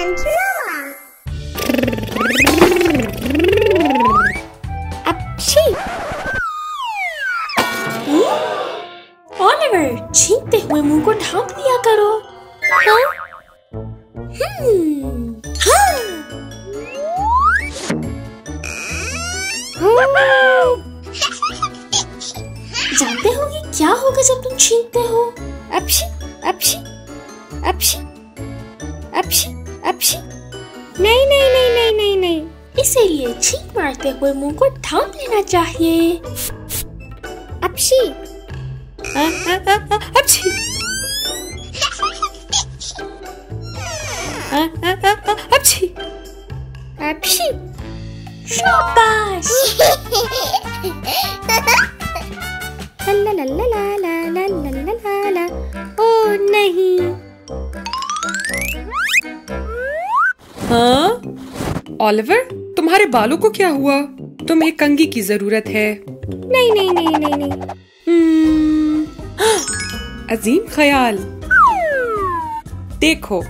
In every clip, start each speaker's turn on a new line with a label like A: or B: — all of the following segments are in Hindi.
A: tarantula.
B: अच्छी। ओलिवर, छींकते हुए मुंह को ढांप दिया करो। हाँ? जानते हो कि क्या होगा जब तुम छींकते हो? अपशी, अपशी, अपशी, अपशी, अपशी। नहीं नहीं नहीं नहीं नहीं नहीं। इसीलिए छींक मारते हुए मुंह को ढांप लेना चाहिए। अपशी, अपशी, अपशी, अपशी। शाबाश। ला ला ला ला ला ला ला ला ला। ओह नहीं।
C: हाँ? ओलिवर, तुम्हारे बालों को क्या हुआ? तुम्हें कंघी की जरूरत है।
B: नहीं नहीं नहीं नहीं नहीं।
C: अजीम ख्याल। देखो,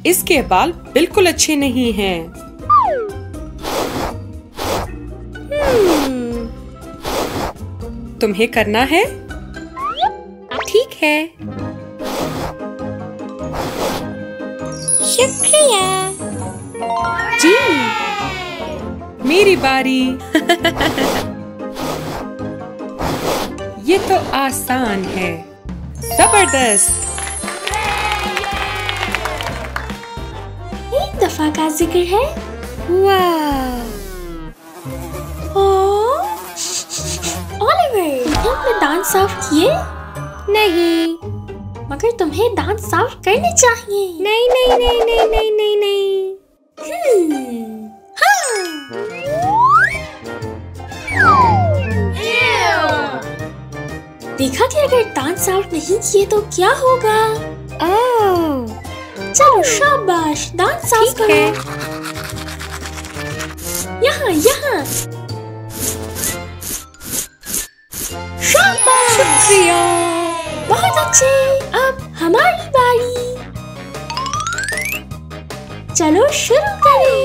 C: इसके बाल बिल्कुल अच्छे नहीं हैं। तुम्हें करना है?
B: ठीक है। शुक्रिया।
C: जी, मेरी बारी। ये तो आसान है। जबरदस्त।
B: एक दफा का जिक्र है। वाह। ओलिवर, तुमने अपने दांत साफ किए? नहीं। मगर तुम्हें दांत साफ करने चाहिए। नहीं नहीं नहीं नहीं नहीं नहीं नहीं। देखा कि अगर दांत साफ नहीं किए तो क्या होगा? चलो शाबाश, दांत साफ करो। यहाँ यहाँ। शाबाश। शुक्रिया। बहुत अच्छे। अब हमारी बारी। चलो शुरू करें।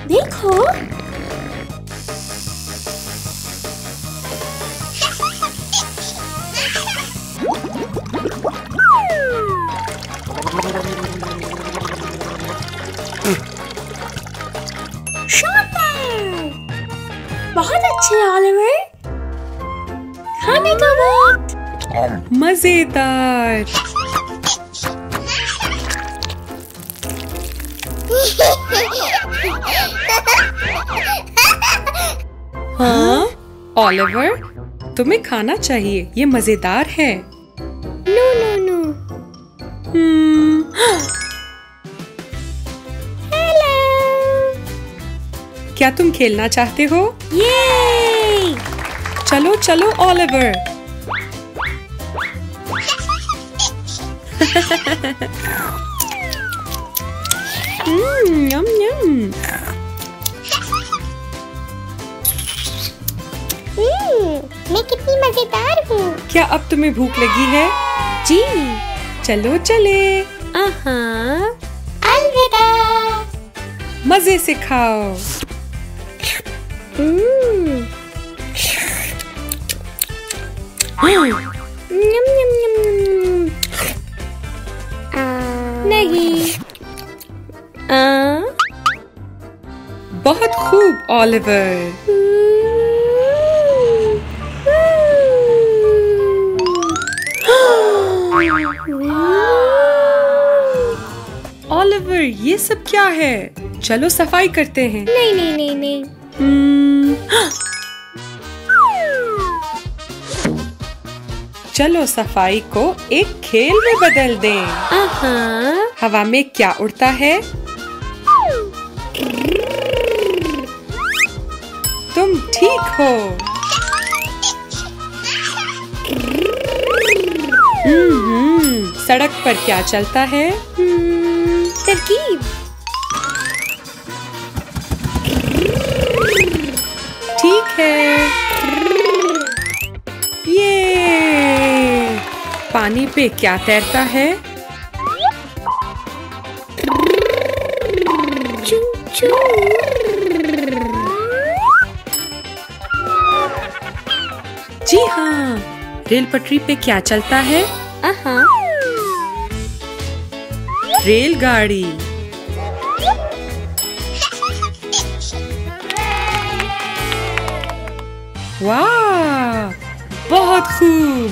B: देखो। बहुत अच्छे ओलिवर। खाने का वक्त।
C: मजेदार। हाँ? ओलिवर, तुम्हें खाना चाहिए। ये मजेदार है।
B: No no no.
C: क्या तुम खेलना चाहते हो?
B: ये।
C: चलो चलो ओलिवर। यम यम।
A: मैं कितनी मजेदार हूँ।
C: क्या अब तुम्हें भूख लगी है?
B: जी।
C: चलो चले।
A: अलविदा।
C: मजे से खाओ।
B: यम यम यम। नहीं।
C: बहुत खूब ओलिवर। ओलिवर, ये सब क्या है? चलो सफाई करते हैं।
B: नहीं नहीं नहीं नहीं।
C: चलो सफाई को एक खेल में बदल दें। हवा में क्या उड़ता है? तुम ठीक हो। सड़क पर क्या चलता है?
B: तरकीब।
C: ठीक है। ये पानी पे क्या तैरता है? जी हाँ, रेल पटरी पे क्या चलता है? रेलगाड़ी। वाह, बहुत खूब।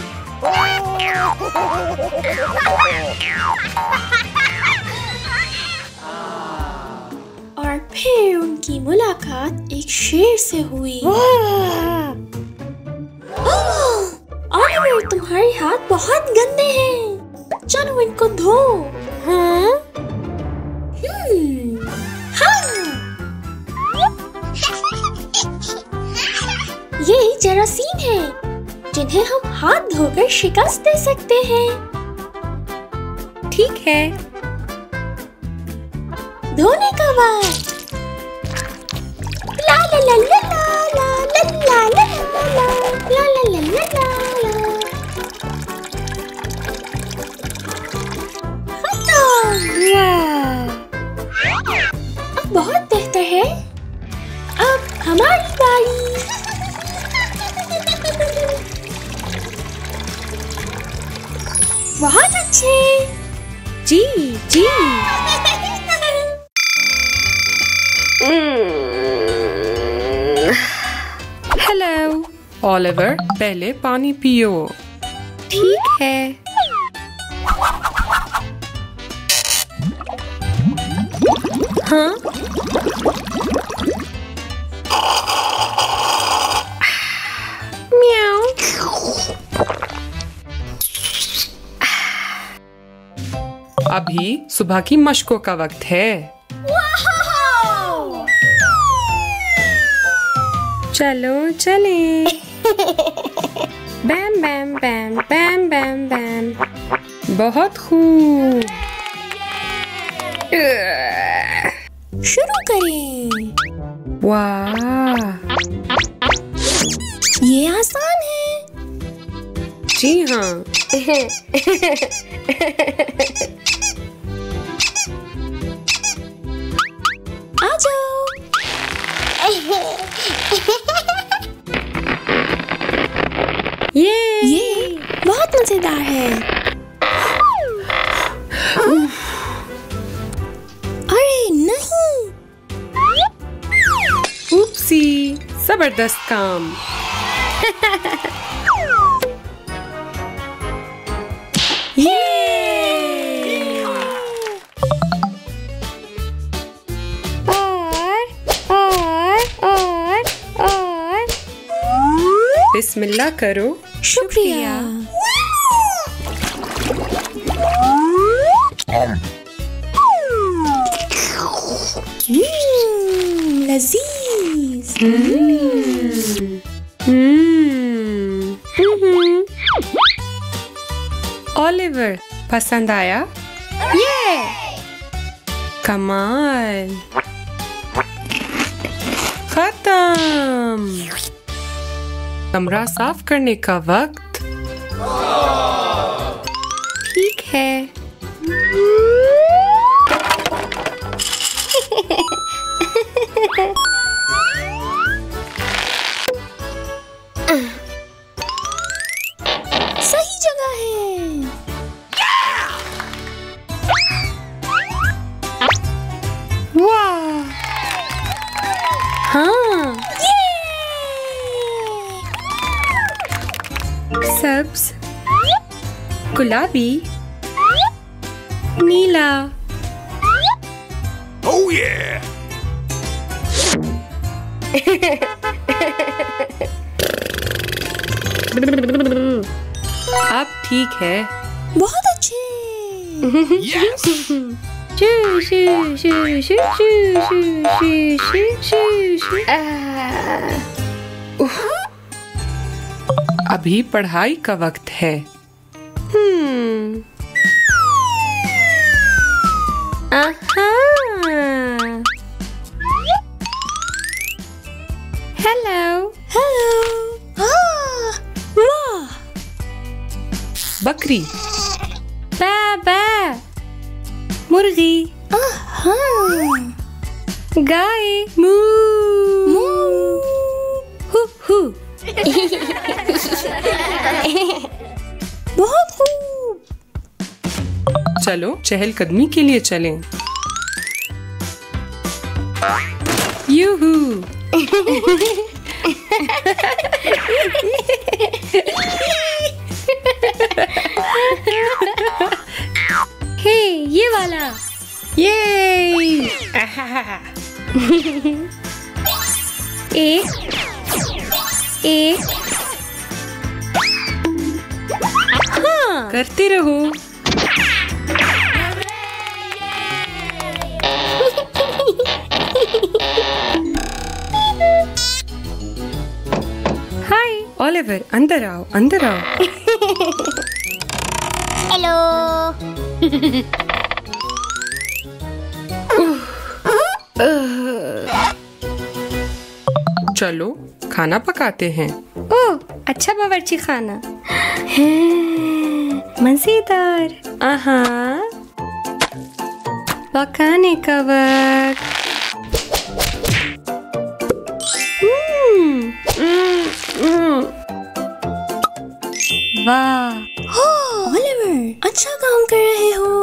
B: और फिर उनकी मुलाकात एक शेर से हुई। ओलिवर, तुम्हारे हाथ बहुत गंदे हैं, चलो इनको धो। हाँ? ये जरासीम है जिन्हें हम हाथ धोकर शिकस्त दे सकते हैं।
C: ठीक है।
B: धोने का वक्त। ला ला ला ला ला ला ला ला ला ला ला ला ला ला। खत्म। अब बहुत बेहतर है। अब हमारी बारी। बहुत अच्छे।
C: जी जी। हेलो ओलिवर, पहले पानी पियो।
B: ठीक है। हाँ? म्याऊ।
C: अभी सुबह की मशकों का वक्त है।
B: चलो चले। बैम बैम बैम बैम बैम बैम।
C: बहुत खूब।
B: शुरू करें।
C: वाह,
B: ये आसान है।
C: जी हाँ।
B: आ जाओ। ये बहुत मजेदार है। अरे नहीं।
C: उपसी, जबरदस्त काम। बिस्मिल्लाह करो।
B: शुक्रिया। लजीज।
C: ओलिवर, पसंद आया?
B: ये
C: कमाल। खत्म। कमरा साफ करने का वक्त।
B: ठीक है। सही जगह है।
C: वाह,
B: हाँ।
C: सब्ज, गुलाबी, नीला।
D: Oh yeah!
C: अब ठीक है।
B: बहुत अच्छे।
D: Yes!
C: अभी पढ़ाई का वक्त है।
B: Hello hello. वाह।
C: बकरी,
B: बा बा।
C: मुर्गी,
B: गाय मू मू हु हु। बहुत खूब।
C: चलो चहलकदमी के लिए चलें। यूहू।
B: हे ये वाला।
C: ये
B: एक हाँ।
C: करते रहो।
B: हाय
C: ओलिवर, अंदर आओ, अंदर आओ।
A: हेलो।
C: चलो खाना पकाते हैं।
B: ओह अच्छा बावर्ची खाना है, मजेदार। आहा, पकाने का वक्त। वाह ओलिवर, अच्छा काम कर रहे हो।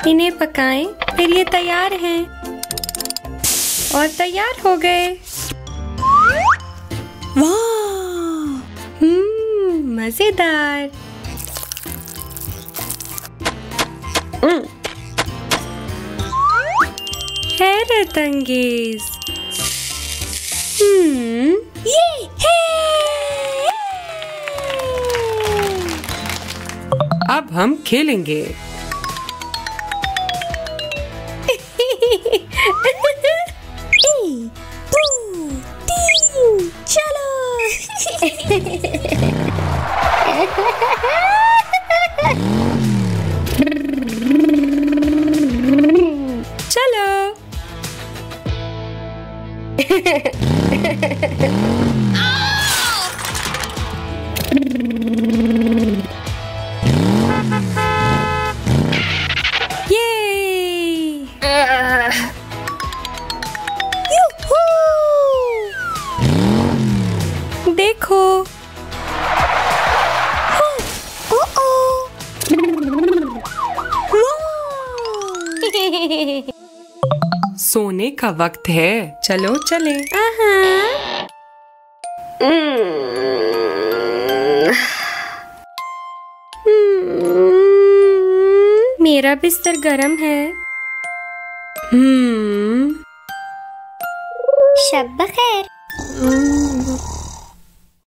B: इन्हें पकाएं, फिर ये तैयार हैं और तैयार हो गए। वाह मजेदार। हैरत अंगेज। ये है।
C: अब हम खेलेंगे।
B: चलो। चलो। देखो।
C: सोने का वक्त है, चलो चले।
B: मेरा बिस्तर गरम है।
A: शब बखैर।